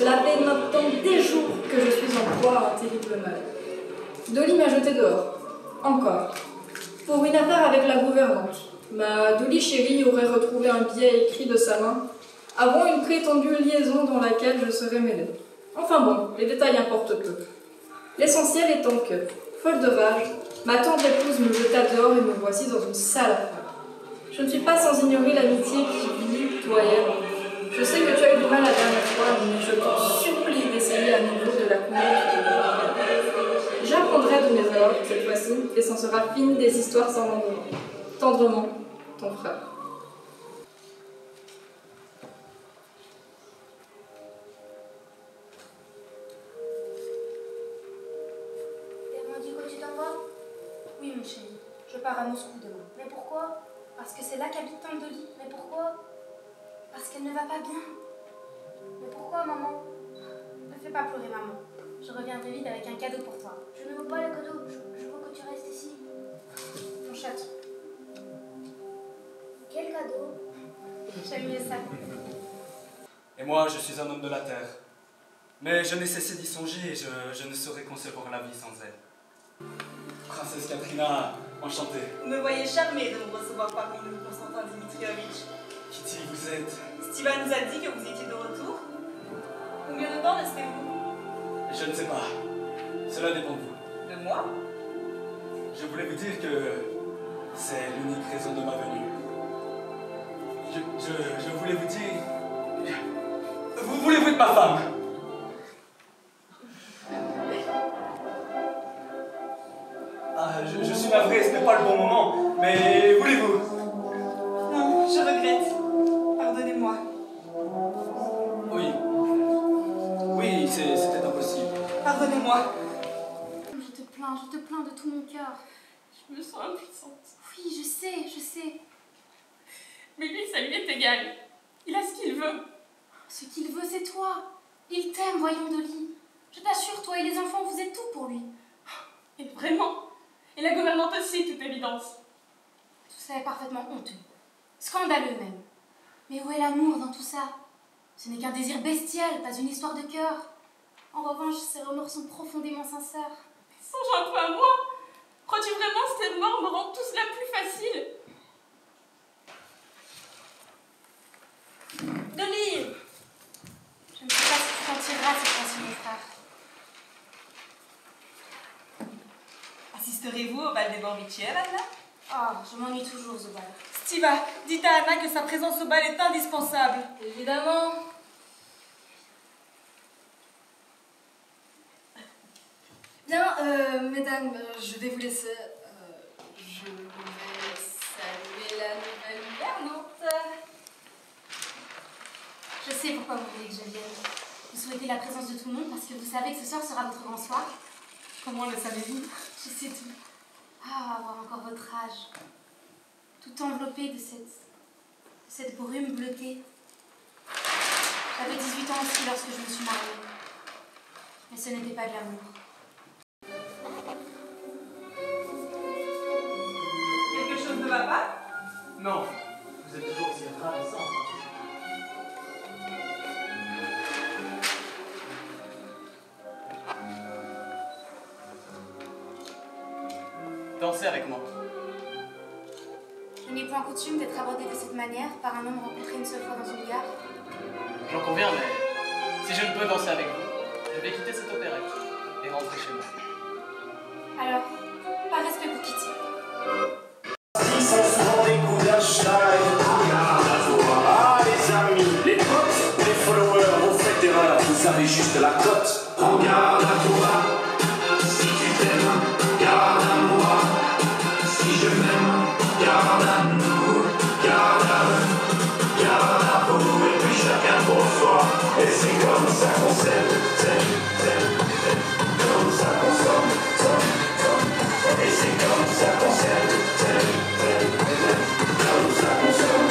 Cela fait maintenant des jours que je suis en proie à un terrible mal. Dolly m'a jeté dehors. Encore. Pour une affaire avec la gouvernante. Ma Dolly chérie aurait retrouvé un billet écrit de sa main avant une prétendue liaison dans laquelle je serais mêlée. Enfin bon, les détails importent peu. L'essentiel étant que, folle de rage, ma tante épouse me jeta dehors et me voici dans une sale affaire. Je ne suis pas sans ignorer l'amitié qui lie toi et elle. Je sais que tu as eu du mal la dernière fois, mais je t'en supplie d'essayer à nouveau de la convaincre. J'apprendrai de mes erreurs cette fois-ci, et c'en sera fini des histoires sans lendemain. Tendrement, ton frère. T'as dit que tu t'en vas? Oui, mon chéri, je pars à Moscou demain. Mais pourquoi? Parce que c'est là qu'habite tante Dolly. Mais pourquoi? Parce qu'elle ne va pas bien. Mais pourquoi, maman? Ne fais pas pleurer, maman. Je reviendrai vite avec un cadeau pour toi. Je ne veux pas le cadeau. Je veux que tu restes ici. Ton château. Quel cadeau? J'aime mieux ça. Et moi, je suis un homme de la terre. Mais je n'ai cessé d'y songer et je ne saurais concevoir la vie sans elle. Princesse Katrina, enchantée. Vous me voyez charmé de vous recevoir parmi nous, Constantin Dimitrievitch. Kitty, vous êtes... Steven nous a dit que vous étiez de retour. Combien de temps restez-vous? Je ne sais pas. Cela dépend de vous. De moi? Je voulais vous dire que c'est l'unique raison de ma venue. Je voulais vous dire... Vous voulez-vous être ma femme? Ah, je suis navré, ce n'est pas le bon moment, mais voulez-vous? Non, je regrette. Pardonnez-moi. Oui. Oui, c'était impossible. Pardonnez-moi. Je te plains de tout mon cœur. Je me sens impuissante. Oui, je sais. Mais lui, ça lui est égal. Il a ce qu'il veut. Ce qu'il veut, c'est toi. Il t'aime, voyons, Dolly. Je t'assure, toi et les enfants, vous êtes tout pour lui. Et vraiment. Et la gouvernante aussi, toute évidence. Tout ça est parfaitement honteux. Scandaleux même. Mais où est l'amour dans tout ça? Ce n'est qu'un désir bestial, pas une histoire de cœur. En revanche, ces remords sont profondément sincères. Songe un peu à moi. Crois-tu vraiment que ces remords me rendent tout cela plus facile? Dolly! Je ne sais pas si tu t'en tireras cette fois-ci, mon frère. Assisterez-vous au bal des Borvichières, Anna? Ah, je m'ennuie toujours au bal. Stiva, dites à Anna que sa présence au bal est indispensable. Évidemment. Bien, mesdames, je vais vous laisser. Je vais saluer la nouvelle gouvernante. Je sais pourquoi vous voulez que je vienne. Vous souhaitez la présence de tout le monde parce que vous savez que ce soir sera votre grand soir. Comment le savez-vous? Je sais tout. Ah, avoir encore votre âge. Tout enveloppé de cette brume bleutée. J'avais 18 ans aussi lorsque je me suis mariée. Mais ce n'était pas de l'amour. Quelque chose ne va pas? Non, vous êtes toujours si ravissant. Dansez avec moi. Je n'ai point coutume d'être abordée de cette manière par un homme rencontré une seule fois dans une gare. J'en conviens, mais si je ne peux danser avec vous, je vais quitter cette opérette et rentrer chez moi. Alors, par respect pour Kitty. Ils sont souvent des coups d'hashtag. Regarde à toi. Ah les amis, les potes, les followers, vous faites erreur. Vous avez juste la cote. Regarde à toi. Si tu t'aimes, garde à moi. Si je m'aime, garde à nous. Garde à eux, garde à vous. Et puis chacun pour soi. Et c'est comme ça qu'on s'aime. Comme ça qu'on somme. Et c'est comme ça qu'on s'aime. Comme ça qu'on somme.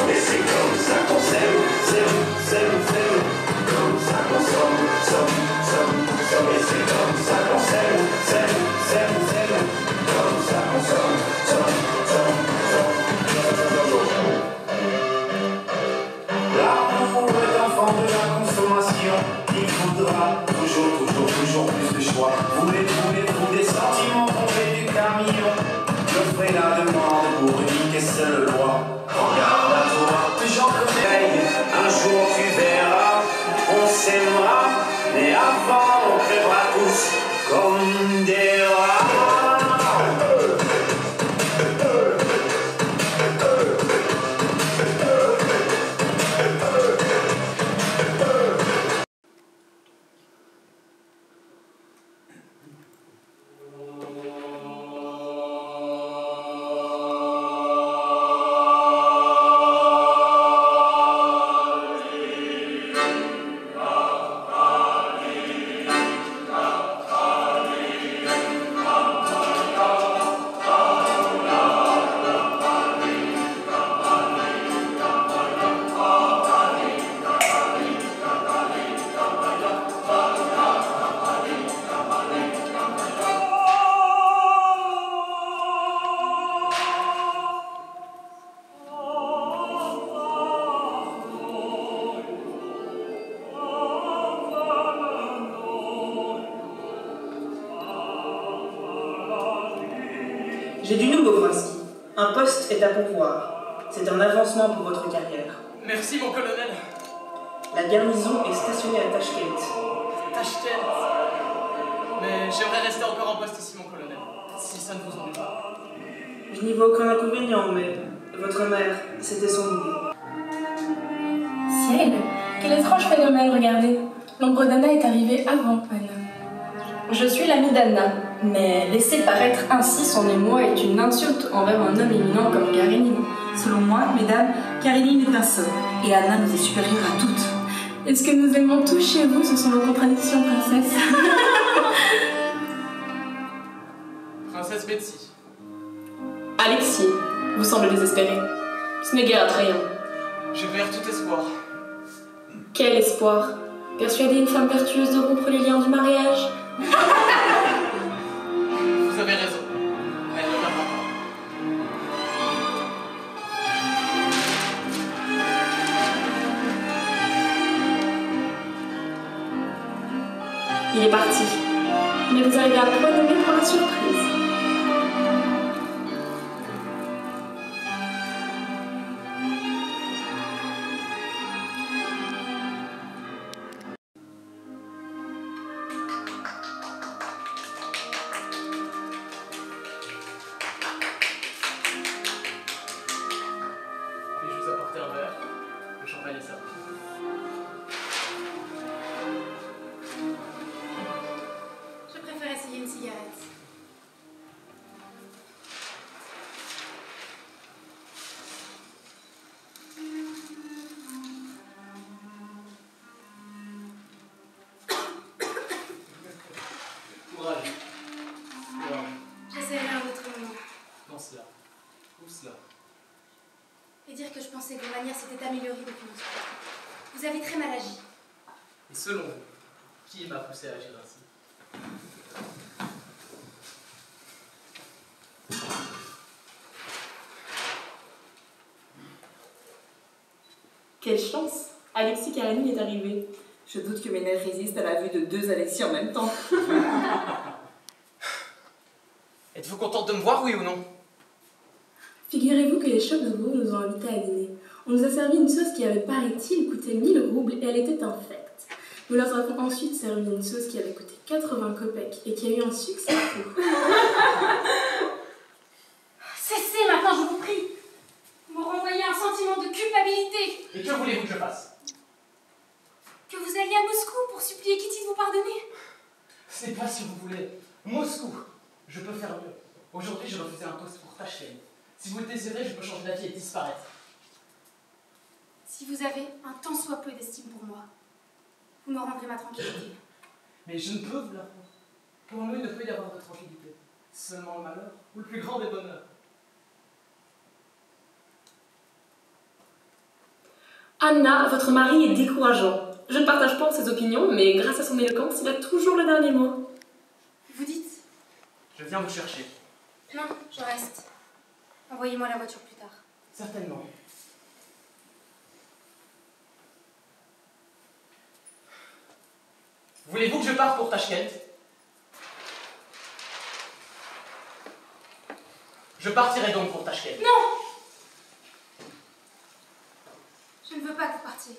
Et c'est comme ça qu'on s'aime. Comme ça qu'on somme. soit. Voulez-vous des sentiments tombés du camion? Je ferai la demande pour unique et seule loi. Regarde à toi, j'en connais. Un jour tu verras, on s'aimera, mais avant on crèvera tous comme des rats. J'ai du nouveau, Vrinsky. Un poste est à pourvoir. C'est un avancement pour votre carrière. Merci, mon colonel. La garnison est stationnée à Tashkent. Tashkent. Mais j'aimerais rester encore en poste ici, mon colonel. Si ça ne vous ennuie pas. Je n'y vois aucun inconvénient, mais votre mère, c'était son idée. Ciel, quel étrange phénomène, regardez. L'ombre d'Anna est arrivée avant Anna. Je suis l'amie d'Anna, mais laisser paraître ainsi son émoi est une insulte envers un homme éminent comme Karénine. Selon moi, mesdames, Karénine est un sort, et Anna nous est supérieure à toutes. Est-ce que nous aimons tous chez vous? Ce sont vos contradictions, princesse. Princesse Betsy. Alexis, vous semblez désespéré. Ce n'est guère attrayant. Je perds tout espoir. Quel espoir! Persuader une femme vertueuse de rompre les liens du mariage? Vous avez raison. Elle ne viendra pas. Il est parti. Mais vous arrivez à me renommer pour la surprise. Puis-je vous apporter un verre? Le champagne est servi. Je préfère essayer une cigarette. Courage. Courage. J'essaierai un autre moment. Dans cela. Où cela? Et dire que je pensais que vos manières s'étaient améliorées depuis notre fois. Vous avez très mal agi. Et selon vous, qui m'a poussé à agir ainsi? Quelle chance! Alexis Karénine est arrivé. Je doute que mes nerfs résistent à la vue de deux Alexis en même temps. Êtes-vous contente de me voir, oui ou non? Figurez-vous que les Chaudereaux nous ont invités à dîner. On nous a servi une sauce qui avait, paraît-il, coûté 1000 roubles et elle était infecte. Nous leur avons ensuite servi une sauce qui avait coûté 80 kopecks et qui a eu un succès fou. Cessez maintenant, je vous prie. Vous me renvoyez un sentiment de culpabilité. Et que voulez-vous que je fasse? Que vous alliez à Moscou pour supplier Kitty de vous pardonner. Ce n'est pas si vous voulez. Moscou. Je peux faire mieux. Aujourd'hui, je refusais un poste pour Tashkent. Si vous le désirez, je peux changer d'avis et disparaître. Si vous avez un tant soit peu d'estime pour moi, vous me rendrez ma tranquillité. Mais je ne peux vous l'apprendre. Pour nous, il ne peut y avoir de tranquillité. Seulement le malheur ou le plus grand des bonheurs. Anna, votre mari est décourageant. Je ne partage pas ses opinions, mais grâce à son éloquence, il a toujours le dernier mot. Vous dites? Je viens vous chercher. Non, je reste. Envoyez-moi la voiture plus tard. Certainement. Voulez-vous que je parte pour Tashkent? Je partirai donc pour Tachkent. Non! Je ne veux pas que vous partiez.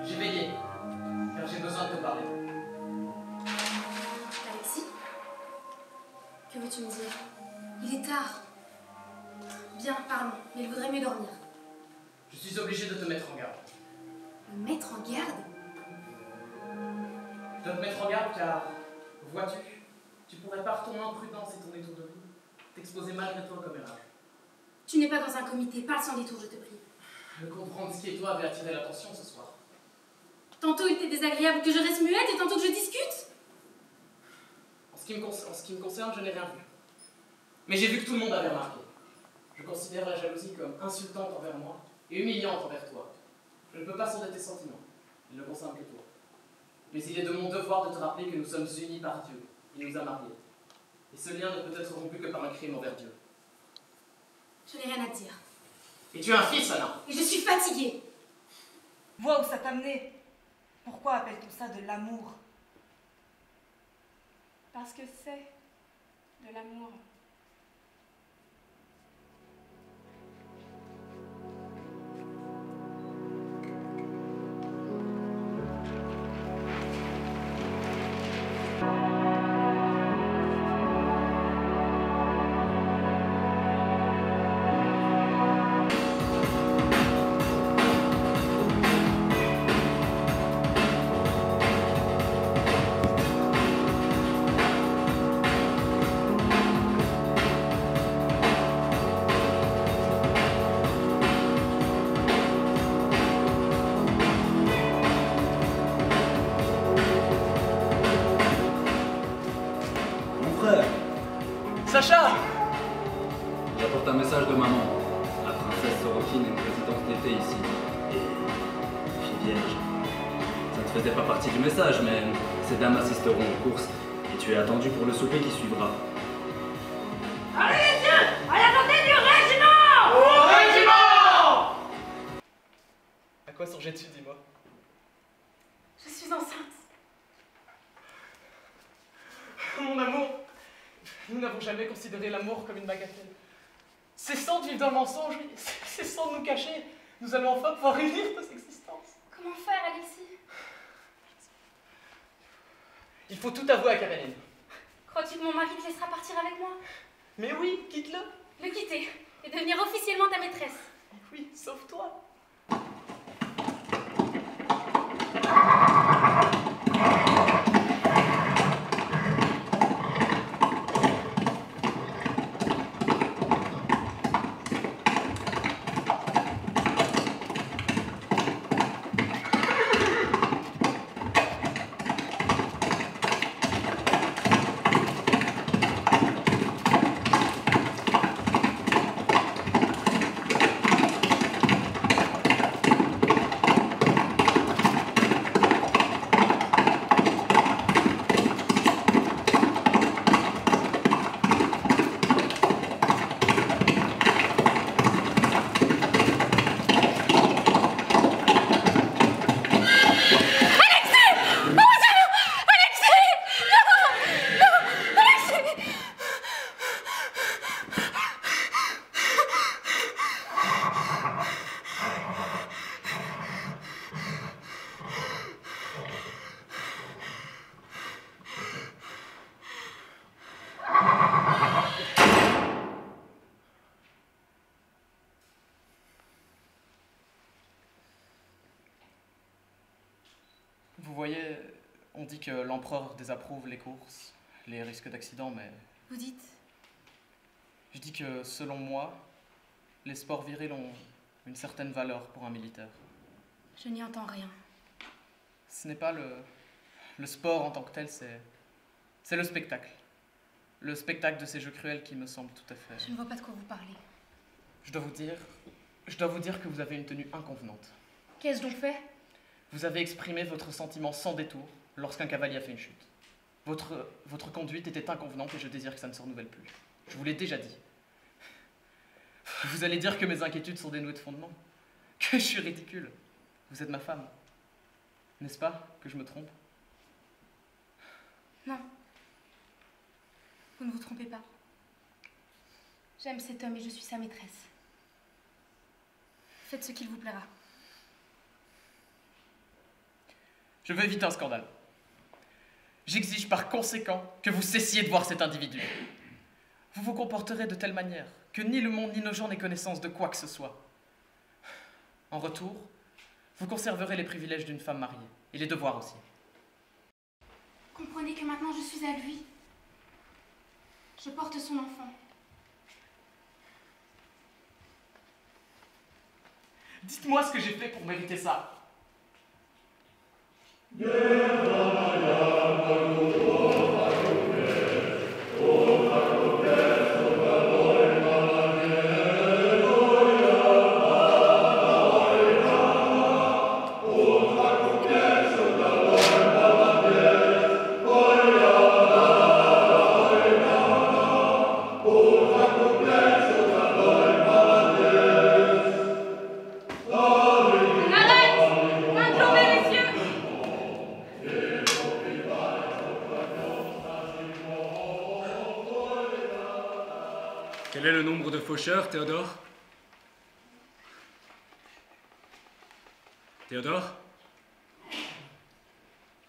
J'ai veillé, car j'ai besoin de te parler. Alexis? Que veux-tu me dire? Il est tard. Bien, parlons, mais il vaudrait mieux dormir. Je suis obligé de te mettre en garde. Me mettre en garde? Je dois te mettre en garde car, vois-tu, tu pourrais par ton imprudence et ton étourderie t'exposer malgré toi comme érage. Tu n'es pas dans un comité, parle sans détour, je te prie. Le comte Vronsky et toi avait attiré l'attention ce soir. Tantôt il t'est désagréable que je reste muette et tantôt que je discute. En ce qui me concerne, je n'ai rien vu. Mais j'ai vu que tout le monde avait remarqué. Je considère la jalousie comme insultante envers moi et humiliante envers toi. Je ne peux pas sonder tes sentiments. Ils ne concernent que toi. Mais il est de mon devoir de te rappeler que nous sommes unis par Dieu. Il nous a mariés. Et ce lien ne peut être rompu que par un crime envers Dieu. Je n'ai rien à te dire. Et tu es un fils, Anna. Et je suis fatiguée. Vois où ça t'a amené. Pourquoi appelle-t-on ça de l'amour? Parce que c'est de l'amour. Sacha! J'apporte un message de maman. La princesse Sorokine a une résidence d'été ici. Et une fille vierge. Ça ne faisait pas partie du message, mais ces dames assisteront aux courses. Et tu es attendu pour le souper qui suivra. Allez messieurs, à la santé du régiment! Au régiment! À quoi songeais-tu, dis-moi? Je suis enceinte. Mon amour, nous n'avons jamais considéré l'amour comme une bagatelle. Cessons de vivre dans le mensonge, cessons de nous cacher. Nous allons enfin pouvoir unir nos existences. Comment faire, Alexis? Il faut tout avouer à Karéline. Crois-tu que mon mari te laissera partir avec moi? Mais oui, quitte-le. Le quitter et devenir officiellement ta maîtresse. Oui, sauve-toi. Vous voyez, on dit que l'empereur désapprouve les courses, les risques d'accident, mais... Vous dites? Je dis que, selon moi, les sports virils ont une certaine valeur pour un militaire. Je n'y entends rien. Ce n'est pas le sport en tant que tel, c'est le spectacle. Le spectacle de ces jeux cruels qui me semble tout à fait... Je ne vois pas de quoi vous parlez. Je dois vous dire que vous avez une tenue inconvenante. Qu'ai-je donc fait? Vous avez exprimé votre sentiment sans détour lorsqu'un cavalier a fait une chute. Votre conduite était inconvenante et je désire que ça ne se renouvelle plus. Je vous l'ai déjà dit. Vous allez dire que mes inquiétudes sont dénuées de fondement, que je suis ridicule. Vous êtes ma femme. N'est-ce pas que je me trompe? Non. Vous ne vous trompez pas. J'aime cet homme et je suis sa maîtresse. Faites ce qu'il vous plaira. Je veux éviter un scandale. J'exige par conséquent que vous cessiez de voir cet individu. Vous vous comporterez de telle manière que ni le monde ni nos gens n'aient connaissance de quoi que ce soit. En retour, vous conserverez les privilèges d'une femme mariée, et les devoirs aussi. Comprenez que maintenant je suis à lui. Je porte son enfant. Dites-moi ce que j'ai fait pour mériter ça. Quel est le nombre de faucheurs, Théodore? Théodore?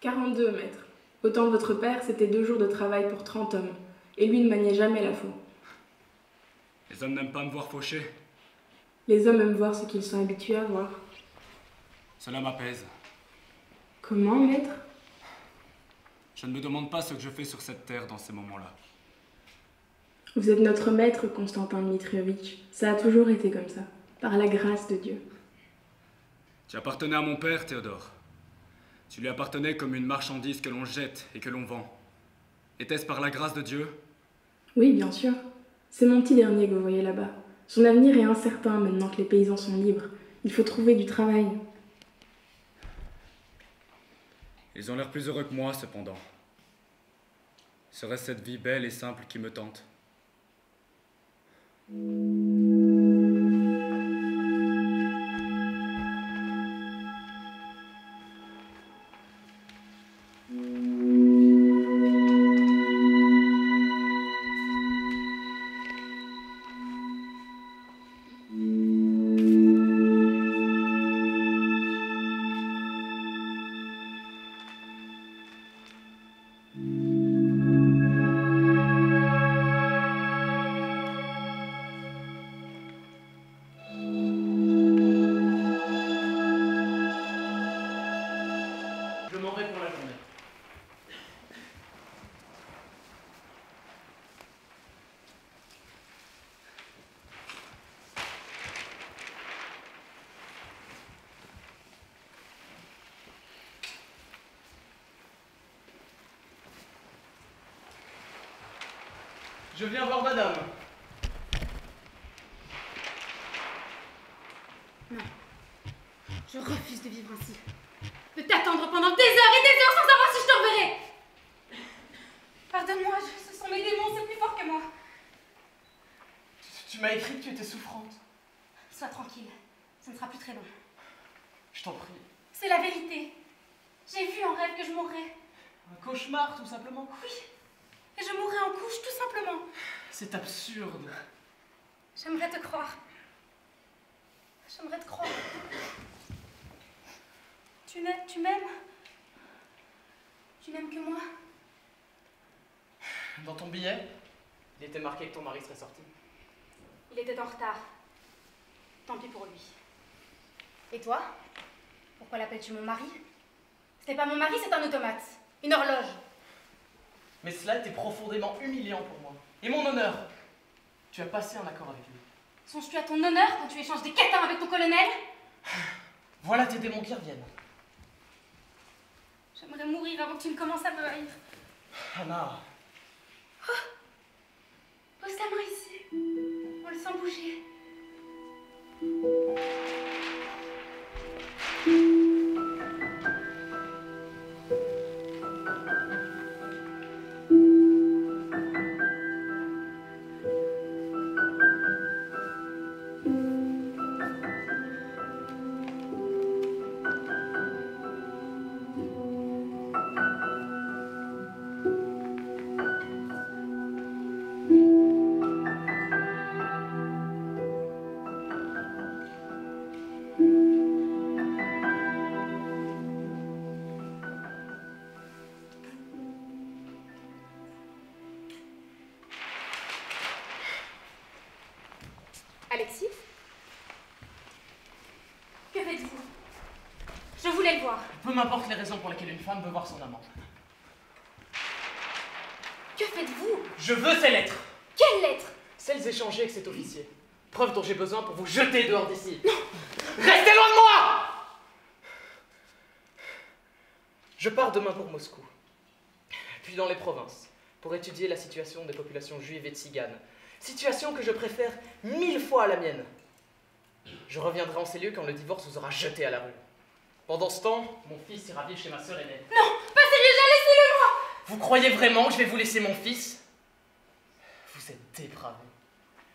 42, maître. Autant de votre père, c'était 2 jours de travail pour 30 hommes. Et lui ne maniait jamais la faux. Les hommes n'aiment pas me voir faucher. Les hommes aiment voir ce qu'ils sont habitués à voir. Cela m'apaise. Comment, maître? Je ne me demande pas ce que je fais sur cette terre dans ces moments-là. Vous êtes notre maître, Constantin Dmitrievitch. Ça a toujours été comme ça, par la grâce de Dieu. Tu appartenais à mon père, Théodore. Tu lui appartenais comme une marchandise que l'on jette et que l'on vend. Était-ce par la grâce de Dieu? Oui, bien sûr. C'est mon petit dernier que vous voyez là-bas. Son avenir est incertain maintenant que les paysans sont libres. Il faut trouver du travail. Ils ont l'air plus heureux que moi, cependant. Serait-ce cette vie belle et simple qui me tente? Je viens voir madame. Non. Je refuse de vivre ainsi. De t'attendre pendant des heures et des heures sans savoir si je te reverrai. Pardonne-moi, ce sont mes démons, c'est plus fort que moi. Tu m'as écrit que tu étais souffrante. Sois tranquille, ce ne sera plus très long. Je t'en prie. C'est la vérité. J'ai vu en rêve que je mourrais. Un cauchemar, tout simplement. Oui. Et je mourrais en couche, tout simplement. C'est absurde. J'aimerais te croire. J'aimerais te croire. Tu m'aimes? Tu n'aimes que moi? Dans ton billet, il était marqué que ton mari serait sorti. Il était en retard. Tant pis pour lui. Et toi? Pourquoi l'appelles-tu mon mari? Ce n'est pas mon mari, c'est un automate. Une horloge. Mais cela était profondément humiliant pour moi. Et mon honneur. Tu as passé un accord avec lui. Songes-tu à ton honneur quand tu échanges des catins avec ton colonel? Voilà tes démons qui reviennent. J'aimerais mourir avant que tu ne commences à me haïr. Anna. Pose ta main ici. On le sent bouger. Peu m'importe les raisons pour lesquelles une femme veut voir son amant. Que faites-vous? Je veux ces lettres. Quelles lettres? Celles échangées avec cet officier. Preuve dont j'ai besoin pour vous jeter dehors d'ici. Non! Restez loin de moi! Je pars demain pour Moscou, puis dans les provinces, pour étudier la situation des populations juives et tziganes. Situation que je préfère 1000 fois à la mienne. Je reviendrai en ces lieux quand le divorce vous aura jeté à la rue. Pendant ce temps, mon fils ira vivre chez ma sœur aînée. Non, pas sérieux, laissez-le-moi! Vous croyez vraiment que je vais vous laisser mon fils? Vous êtes dépravé.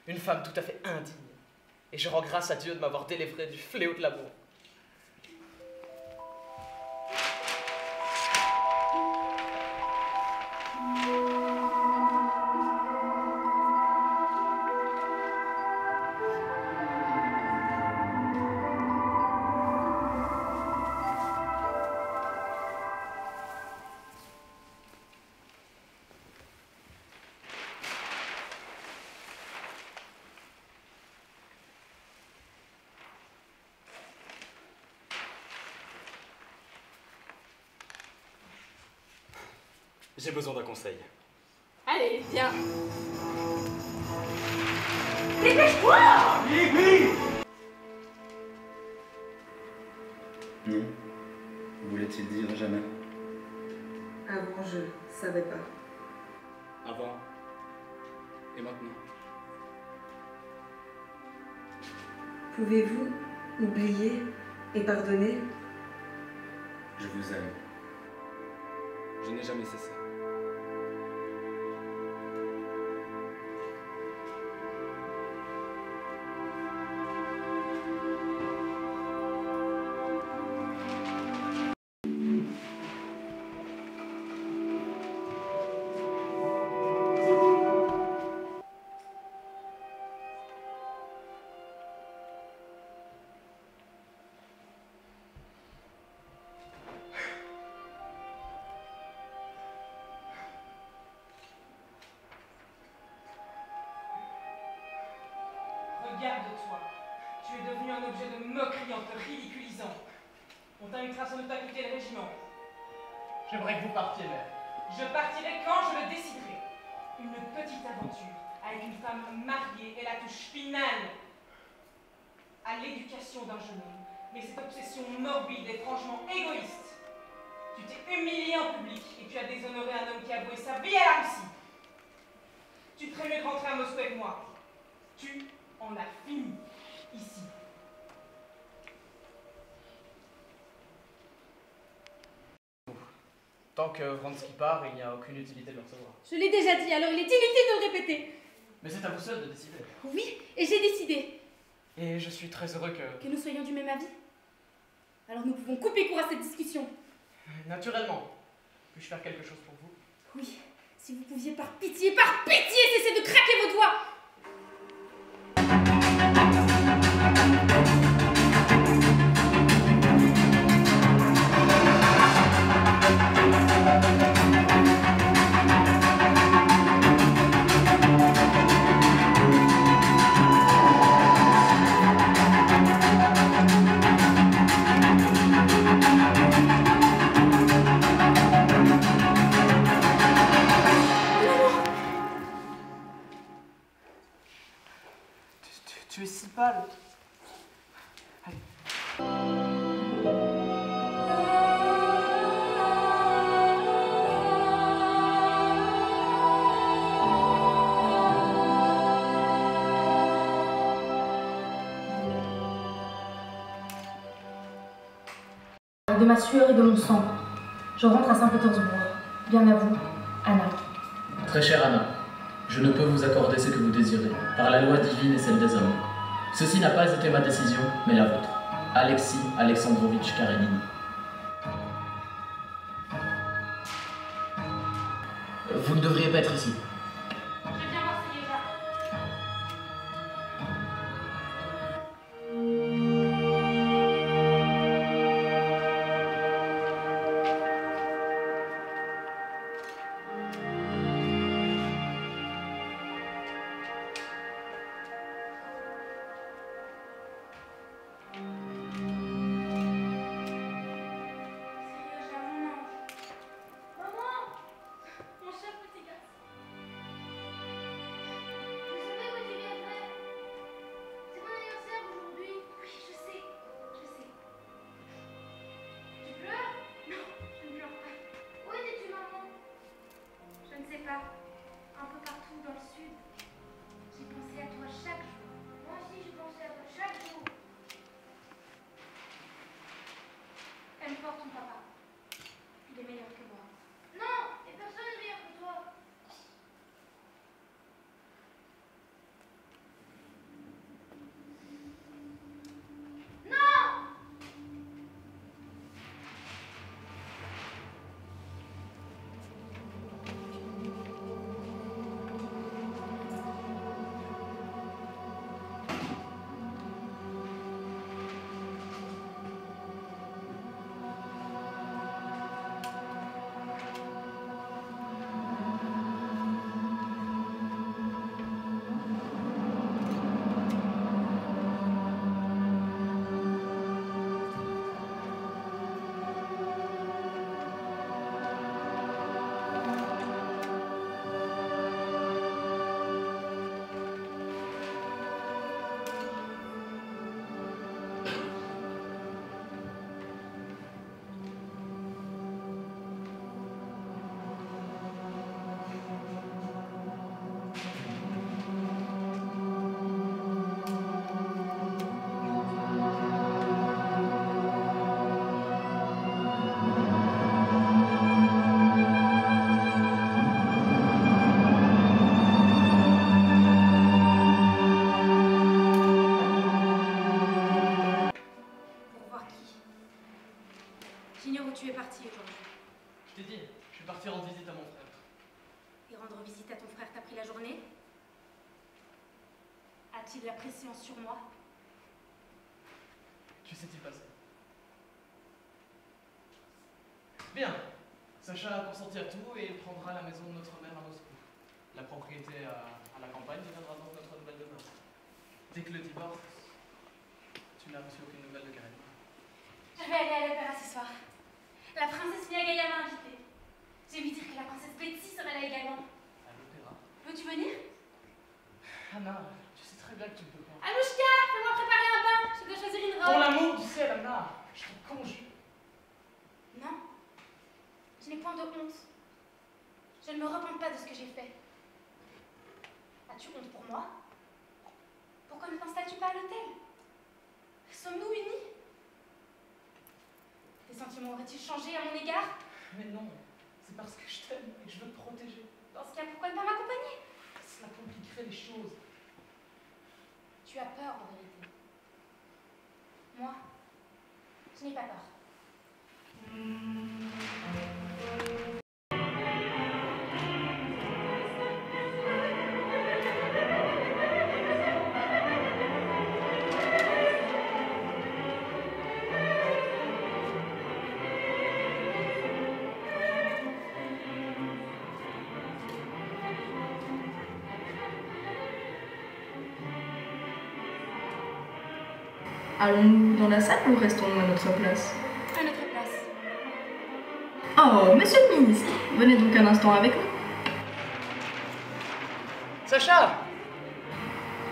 Une femme tout à fait indigne. Et je rends grâce à Dieu de m'avoir délivré du fléau de l'amour. J'ai besoin d'un conseil. Allez, viens. Dépêche-toi! Non. Voulait-il dire jamais? Avant, je savais pas. Avant et maintenant. Pouvez-vous oublier et pardonner? Je vous aime. Je n'ai jamais cessé. Regarde-toi. Tu es devenu un objet de moquerie en te ridiculisant. On t'a une trace, on ne t'a quitté le régiment. J'aimerais que vous partiez, mère. Je partirai quand je le déciderai. Une petite aventure avec une femme mariée et la touche finale à l'éducation d'un jeune homme. Mais cette obsession morbide et franchement égoïste. Tu t'es humilié en public et tu as déshonoré un homme qui a voué sa vie à la Russie. Tu te ferais mieux de rentrer à Moscou avec moi. Tu en as fini ici. Tant que Vronsky part, il n'y a aucune utilité de le recevoir. Je l'ai déjà dit, alors il est inutile de le répéter. Mais c'est à vous seul de décider. Oui, et j'ai décidé. Et je suis très heureux Que nous soyons du même avis. Alors nous pouvons couper court à cette discussion. Naturellement. Puis-je faire quelque chose pour vous? Oui, si vous pouviez par pitié, cesser de craquer vos doigts. Tu es si pâle. Allez. De ma sueur et de mon sang, je rentre à Saint-Pétersbourg. Bien à vous, Anna. Très chère Anna, je ne peux vous accorder ce que vous désirez, par la loi divine et celle des hommes. Ceci n'a pas été ma décision, mais la vôtre. Alexis Alexandrovitch Karenine. Vous ne devriez pas être ici. Je viens m'enseigner là. Mettra-t-il la pression sur moi? Que s'est-il passé? Bien. Sacha a consenti à tout et il prendra la maison de notre mère à Moscou. La propriété à la campagne deviendra donc notre nouvelle demeure. Dès que le divorce, tu n'as reçu aucune nouvelle de Karine. Je vais aller à l'opéra ce soir. La princesse Miagaya m'a invitée. J'ai vu dire que la princesse Betsy serait là également. À l'opéra? Veux-tu venir? Anna, tu sais très bien que tu ne peux pas. Anouchka, fais-moi préparer un bain. Je dois choisir une robe. Pour l'amour du ciel, Anna, je te conjure. Non. Je n'ai point de honte. Je ne me repens pas de ce que j'ai fait. As-tu honte pour moi? Pourquoi ne t'installes-tu pas à l'hôtel? Sommes-nous unis? Tes sentiments auraient-ils changé à mon égard? Mais non, c'est parce que je t'aime et que je veux te protéger. Dans ce cas, pourquoi ne pas m'accompagner? Cela compliquerait les choses. Tu as peur en vérité. Moi, je n'ai pas peur. Allons-nous dans la salle ou restons-nous à notre place? À notre place. Oh, monsieur le ministre, venez donc un instant avec nous. Sacha!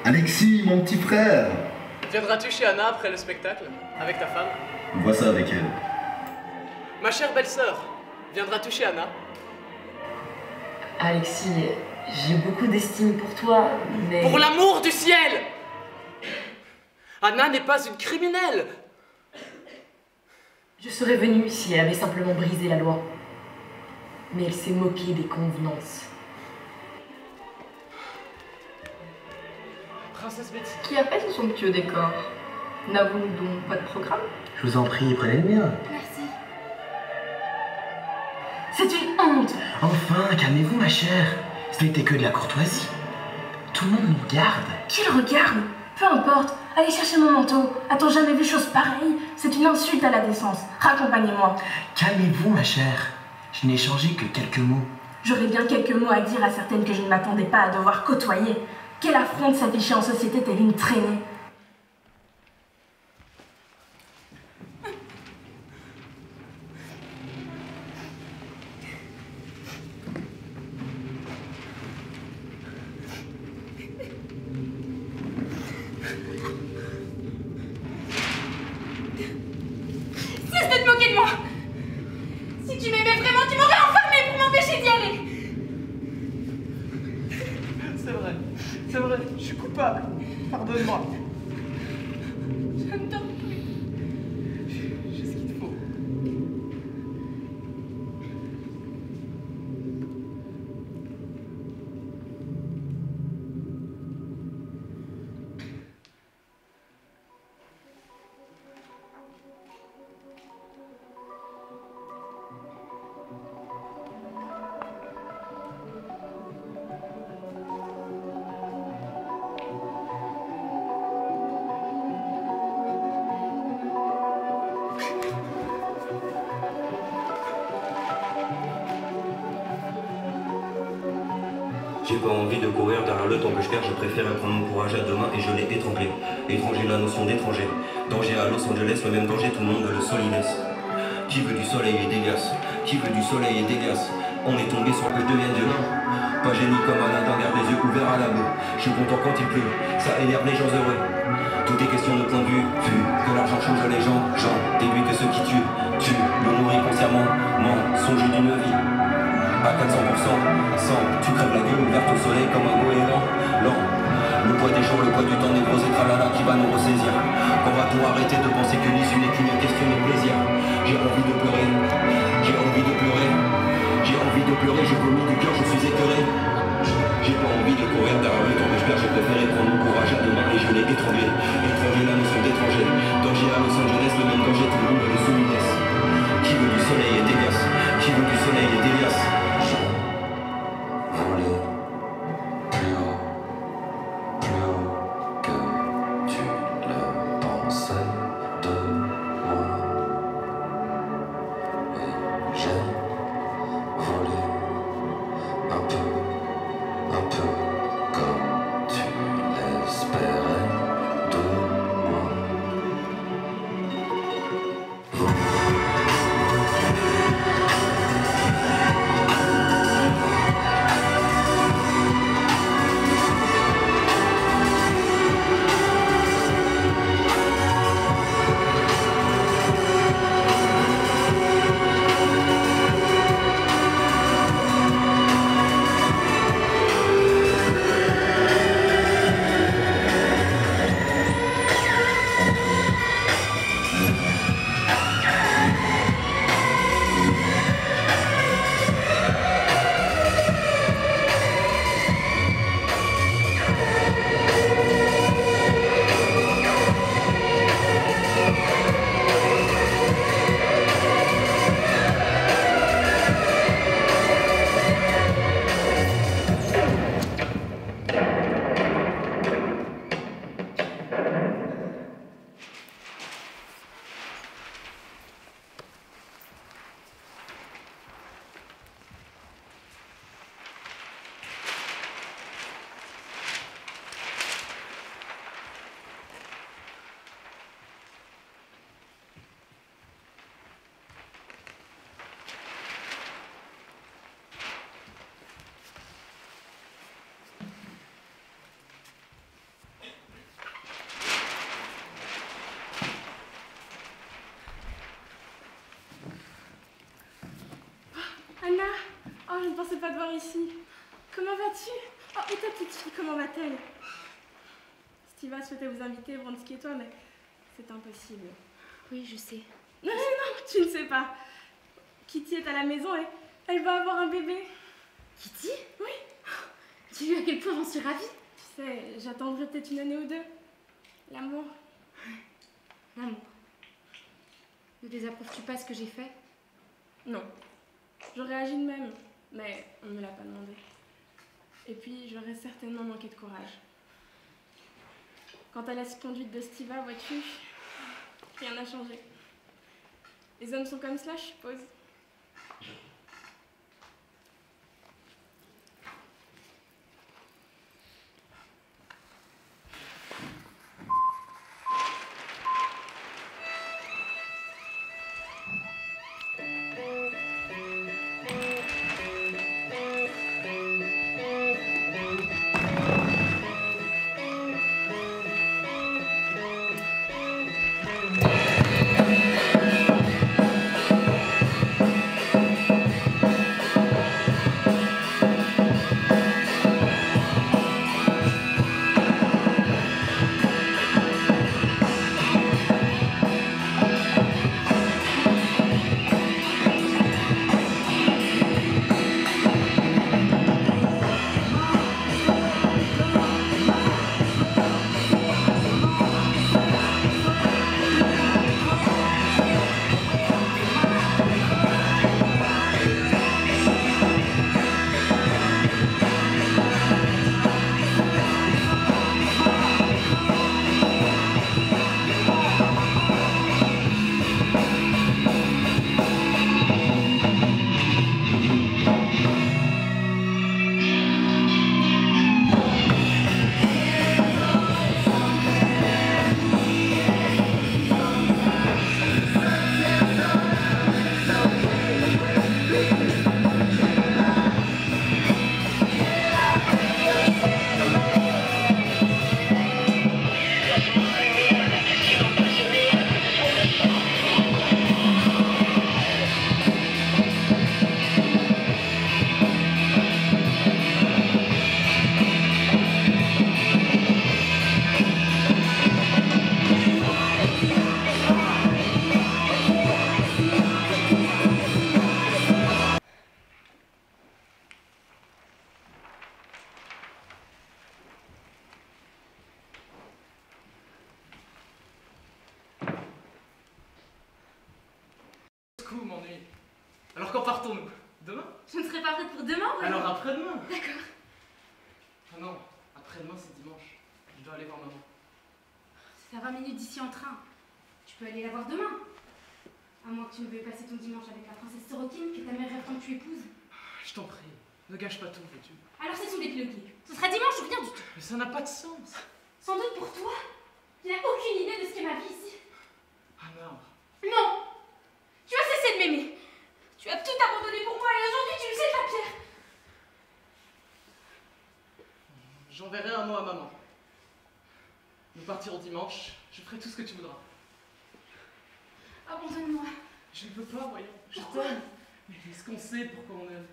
Alexis, mon petit frère! Viendras-tu chez Anna après le spectacle, avec ta femme? Vois ça avec elle. Ma chère belle-sœur, viendras-tu chez Anna? Alexis, j'ai beaucoup d'estime pour toi, mais... Pour l'amour du ciel! Anna n'est pas une criminelle! Je serais venue si elle avait simplement brisé la loi. Mais elle s'est moquée des convenances. Princesse Betty. Qui a fait ce somptueux décor? N'avons-nous donc pas de programme? Je vous en prie, prenez le mien. Merci. C'est une honte! Enfin, calmez-vous, ma chère. Ce n'était que de la courtoisie. Tout le monde nous regarde. Qui le regarde? Peu importe. Allez chercher mon manteau. A-t-on jamais vu chose pareille? C'est une insulte à la décence. Raccompagnez-moi. Calmez-vous, ma chère. Je n'ai échangé que quelques mots. J'aurais bien quelques mots à dire à certaines que je ne m'attendais pas à devoir côtoyer. Quelle affront de s'afficher en société telle une traînée. Cesse de te moquer de moi! Si tu m'aimais vraiment, tu m'aurais enfermé pour m'empêcher d'y aller! C'est vrai, je suis coupable. Pardonne-moi. Je ne dors plus. J'ai ce qu'il faut. J'ai pas envie de courir derrière le temps que je perds, je préfère prendre mon courage à deux mains et je l'ai étranglé. Étranger, la notion d'étranger. Danger à Los Angeles, le même danger, tout le monde veut le solidès. Qui veut du soleil et des glaces? Qui veut du soleil et des glaces? On est tombé sur le devienne de l'un. Pas génie comme Aladdin, garde les yeux ouverts à la boue. Je suis content quand il pleut, ça énerve les gens heureux. Tout est question de point de vue, que l'argent change les gens, j'en déduis que ceux qui tuent, le nourrit consciemment, mensonge d'une vie. À 400%, 100, tu crèves la gueule ouverte au soleil comme un goéland, lent. Le poids des jours, le poids du temps, des gros étralala qui va nous ressaisir. Quand va-t-on arrêter de penser que l'issue n'est qu'une question de plaisir? J'ai envie de pleurer, j'ai envie de pleurer, j'ai envie de pleurer, je vomis du cœur, je suis écœuré. J'ai pas envie de courir derrière le temps que je perds, j'ai préféré prendre mon courage à deux mains et je l'ai étranglé. Étranger, la notion d'étranger. Danger à Los Angeles, le même danger, tout le monde veut le solidès. Qui veut du soleil et des glaces? Qui veut du soleil et des glaces? Voler plus haut que pensais pas te voir ici. Comment vas-tu? Oh, et ta petite fille, comment va-t-elle? Stiva souhaitait vous inviter, Vronsky et toi, mais c'est impossible. Oui, je sais. Non, tu ne sais pas. Kitty est à la maison et elle va avoir un bébé. Kitty? Oui. Tu sais à quel point j'en suis ravie? Tu sais, j'attendrai peut-être une année ou deux. L'amour. L'amour. Ne désapprouves-tu pas ce que j'ai fait? Non. J'aurais agi de même, mais on ne me l'a pas demandé. Et puis, j'aurais certainement manqué de courage. Quant à la conduite de Stiva, vois-tu, rien n'a changé. Les hommes sont comme cela, je suppose. M'ennuie. Alors quand partons-nous? Demain? Je ne serai pas prête pour demain, voyons. Alors après-demain? D'accord. Ah non, après-demain c'est dimanche. Je dois aller voir maman. C'est à 20 minutes d'ici en train. Tu peux aller la voir demain. À moins que tu ne veuilles passer ton dimanche avec la princesse Sorokin que ta mère rêve tant que tu épouses. Je t'en prie, ne gâche pas tout, veux-tu? Alors c'est son épilogué. Ce sera dimanche ou rien du tout. Mais ça n'a pas de sens. Sans doute pour toi. Tu n'as aucune idée de ce qu'est ma vie ici. Anna. Non. Tu as cessé de m'aimer. Tu as tout abandonné pour moi et aujourd'hui tu me jettes la pierre. J'enverrai un mot à maman. Nous partirons dimanche, je ferai tout ce que tu voudras. Abandonne-moi. Je ne peux pas, voyons. Je Pourquoi? t'aime. Mais est-ce qu'on sait pourquoi on aime?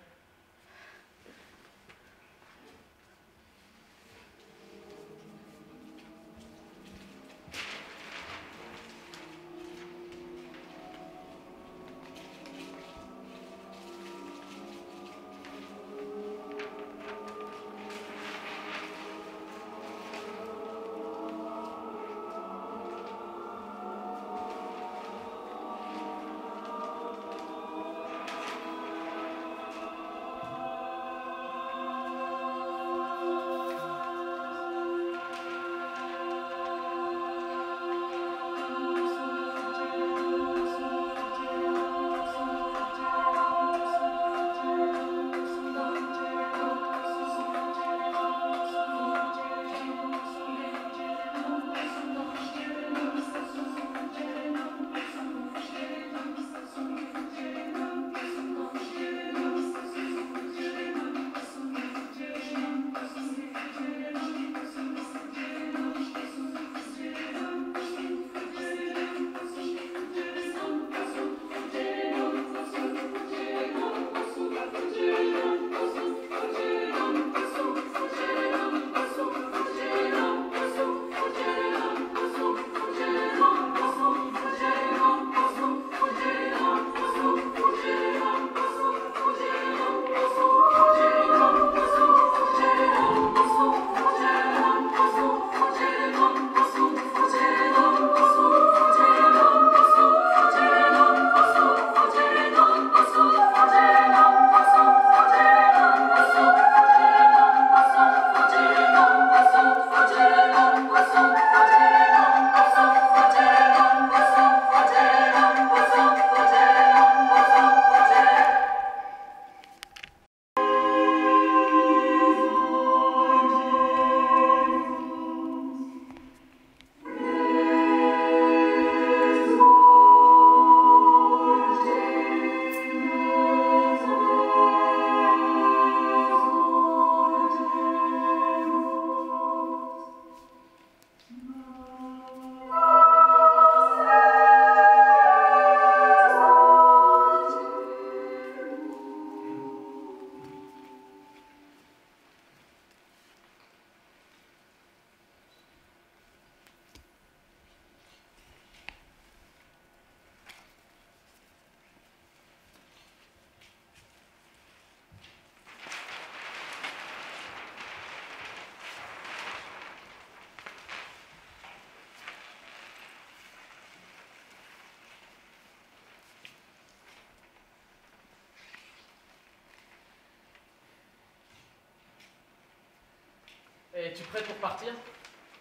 Es-tu prête pour partir?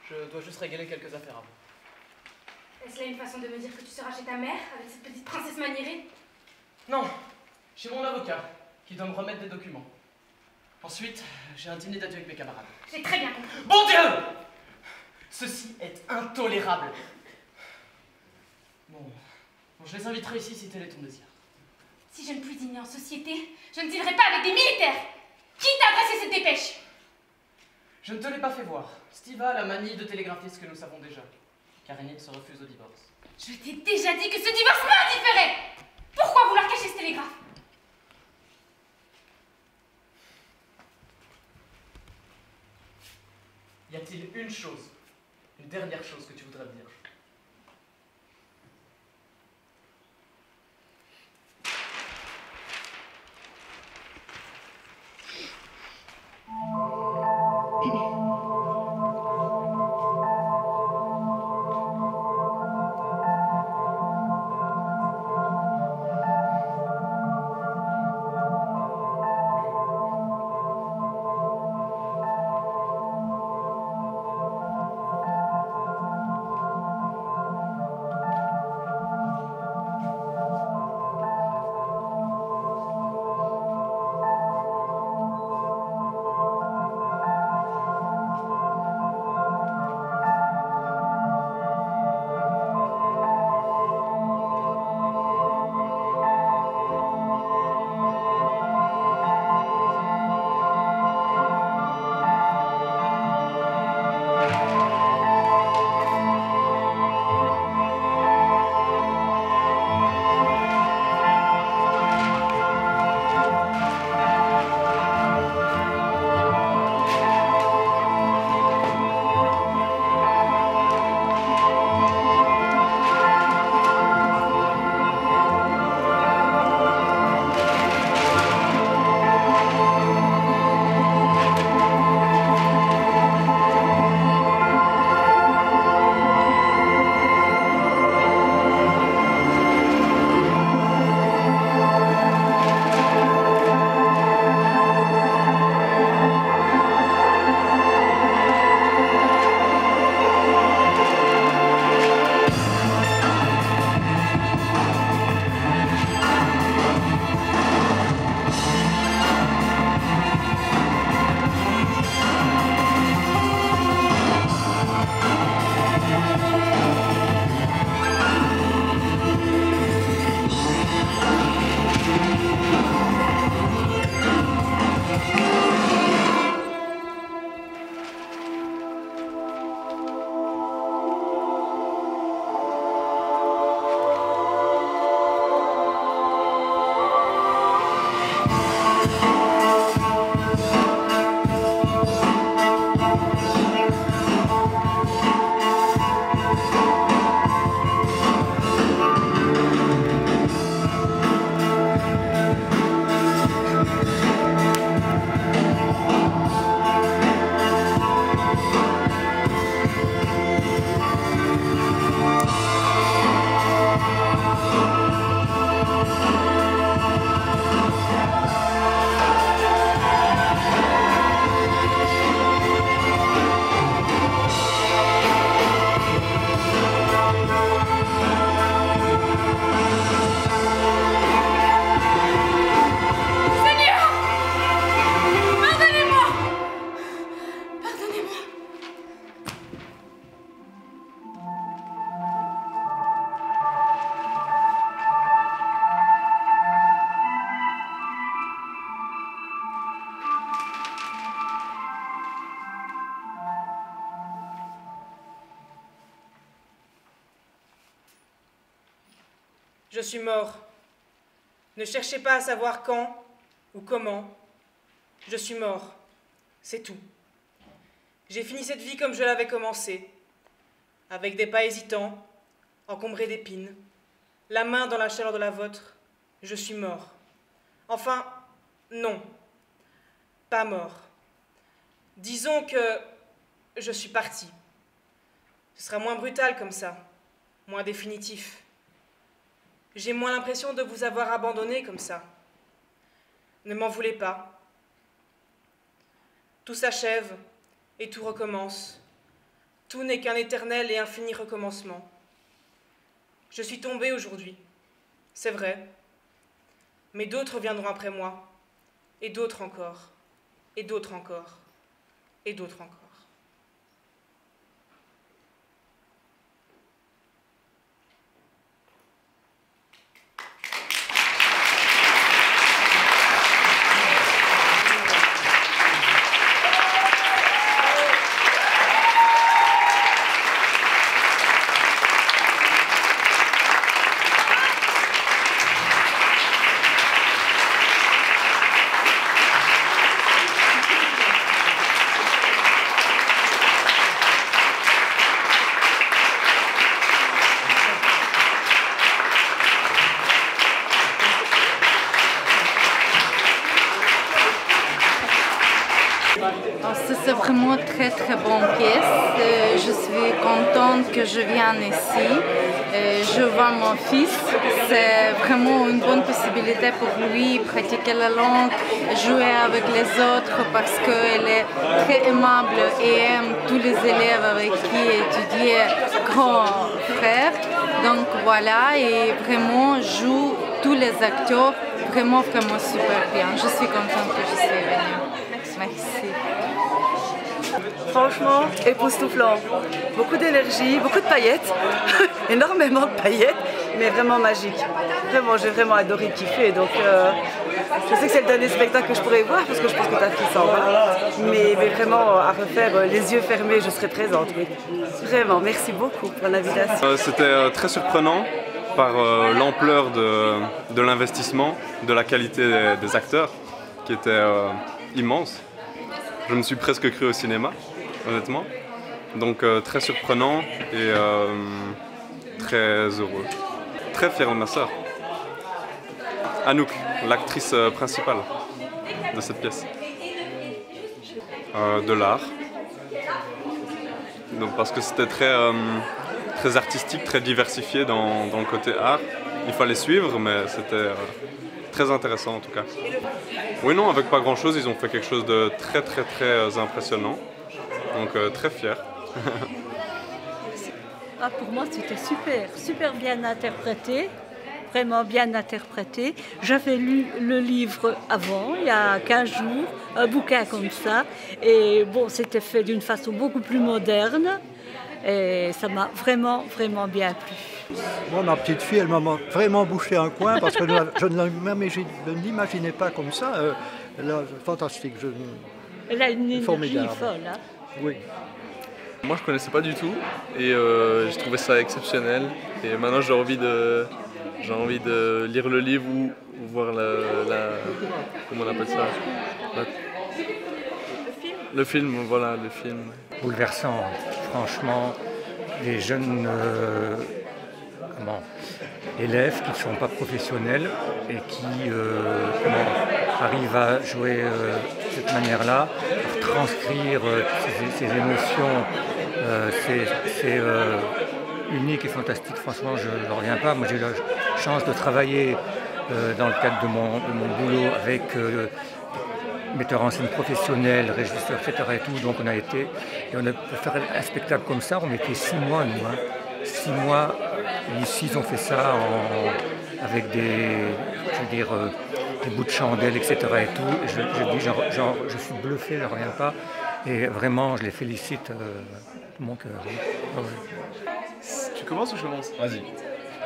Je dois juste régler quelques affaires avant. Est-ce là une façon de me dire que tu seras chez ta mère, avec cette petite princesse maniérée? Non, chez mon avocat, qui doit me remettre des documents. Ensuite, j'ai un dîner d'adieu avec mes camarades. J'ai très bien compris. Bon Dieu! Ceci est intolérable. Bon, je les inviterai ici si tel est ton désir. Si je ne puis dîner en société, je ne dînerai pas avec des militaires. Qui t'a adressé cette dépêche? Je ne te l'ai pas fait voir. Steve a la manie de télégraphier ce que nous savons déjà. Karénine se refuse au divorce. Je t'ai déjà dit que ce divorce m'indifférait. Pourquoi vouloir cacher ce télégraphe? Y a-t-il une chose, une dernière chose que tu voudrais me dire? Je suis mort. Ne cherchez pas à savoir quand ou comment. Je suis mort. C'est tout. J'ai fini cette vie comme je l'avais commencée, avec des pas hésitants, encombrés d'épines, la main dans la chaleur de la vôtre. Je suis mort. Enfin, non, pas mort. Disons que je suis parti. Ce sera moins brutal comme ça, moins définitif. J'ai moins l'impression de vous avoir abandonné comme ça. Ne m'en voulez pas. Tout s'achève, et tout recommence. Tout n'est qu'un éternel et infini recommencement. Je suis tombée aujourd'hui, c'est vrai, mais d'autres viendront après moi, et d'autres encore, et d'autres encore, et d'autres encore. C'est vraiment très très bonne pièce. Je suis contente que je vienne ici. Je vois mon fils. C'est vraiment une bonne possibilité pour lui pratiquer la langue, jouer avec les autres parce qu'elle est très aimable et aime tous les élèves avec qui étudier grand frère. Donc voilà, et vraiment joue tous les acteurs vraiment super bien. Je suis contente que je suis venue. Merci. Franchement, époustouflant. Beaucoup d'énergie, beaucoup de paillettes, énormément de paillettes, mais vraiment magique. Vraiment, j'ai vraiment adoré kiffer. Donc, je sais que c'est le dernier spectacle que je pourrais voir parce que je pense que ta fille s'en va. Mais vraiment, à refaire les yeux fermés, je serai présente. Oui. Vraiment, merci beaucoup pour l'invitation. C'était très surprenant par l'ampleur de l'investissement, de la qualité des acteurs, qui était immense. Je me suis presque cru au cinéma, honnêtement. Donc très surprenant et très heureux. Très fier de ma sœur. Anouk, l'actrice principale de cette pièce. De l'art. Donc parce que c'était très artistique, très diversifié dans le côté art. Il fallait suivre, mais c'était très intéressant en tout cas. Oui, non, avec pas grand chose, ils ont fait quelque chose de très impressionnant. Donc très fier. Pour moi, c'était super bien interprété. Vraiment bien interprété. J'avais lu le livre avant, il y a 15 jours, un bouquin comme ça. Et bon, c'était fait d'une façon beaucoup plus moderne. Et ça m'a vraiment bien plu. Moi, ma petite fille, elle m'a vraiment bouché un coin parce que je ne l'imaginais pas comme ça. Là, fantastique. Elle a une énergie formidable. folle. Hein? Oui. Moi, je ne connaissais pas du tout et j'ai trouvé ça exceptionnel. Et maintenant, j'ai envie de lire le livre ou voir comment on appelle ça, le film, voilà, le film. Bouleversant, franchement, des jeunes élèves qui ne sont pas professionnels et qui arrivent à jouer de cette manière-là, pour transcrire ces émotions, c'est unique et fantastique. Franchement, je ne reviens pas. Moi, j'ai eu la chance de travailler dans le cadre de mon boulot avec metteur en scène professionnel, régisseur, etc. Et tout. Donc on a été, et on a fait un spectacle comme ça, on était 6 mois nous. 6 mois, et ici ils ont fait ça avec des bouts de chandelle, etc. Et tout. Et je suis bluffé, je ne reviens pas. Et vraiment, je les félicite de mon cœur. Ah ouais. Tu commences ou je commence? Vas-y.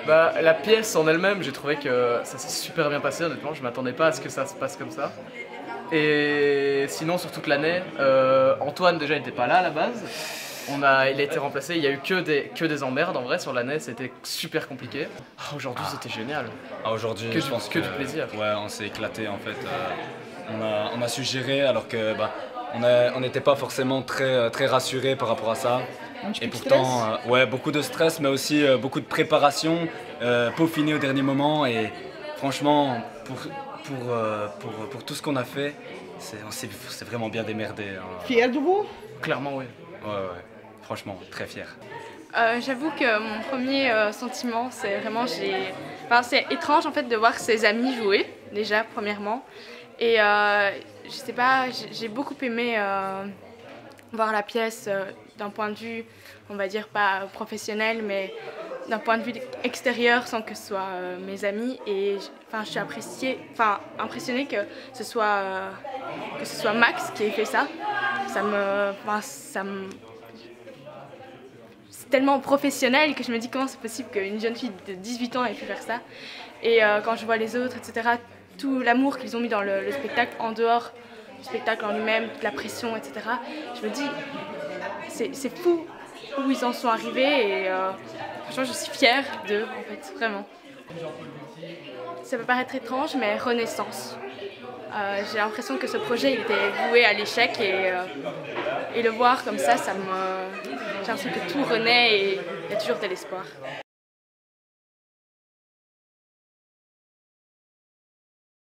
Bah, la pièce en elle-même, j'ai trouvé que ça s'est super bien passé, honnêtement. Je m'attendais pas à ce que ça se passe comme ça. Et sinon, sur toute l'année, Antoine déjà n'était pas là à la base. Il a été remplacé, il n'y a eu que des emmerdes en vrai sur l'année, c'était super compliqué. Aujourd'hui, c'était génial. Aujourd'hui, je pense que du plaisir. Ouais, on s'est éclaté en fait. On a su gérer alors que on n'était pas forcément très rassurés par rapport à ça. Et pourtant, ouais, beaucoup de stress, mais aussi beaucoup de préparation, peaufiné au dernier moment. Et franchement, pour tout ce qu'on a fait, on s'est vraiment bien démerdé. Hein. Fier de vous? Clairement, oui. Ouais. Franchement, très fier. J'avoue que mon premier sentiment, c'est vraiment, c'est étrange en fait de voir ses amis jouer, déjà, premièrement. Et je sais pas, j'ai beaucoup aimé voir la pièce d'un point de vue, on va dire pas professionnel, mais d'un point de vue extérieur sans que ce soit mes amis. Et je suis impressionnée que ce soit Max qui ait fait ça. C'est tellement professionnel que je me dis comment c'est possible qu'une jeune fille de 18 ans ait pu faire ça. Et quand je vois les autres, etc., tout l'amour qu'ils ont mis dans le spectacle, en dehors du spectacle en lui-même, la pression, etc., je me dis, c'est fou où ils en sont arrivés et franchement je suis fière d'eux, en fait, vraiment. Ça peut paraître étrange, mais renaissance. J'ai l'impression que ce projet il était voué à l'échec et le voir comme ça, j'ai l'impression que tout renaît et il y a toujours de l'espoir.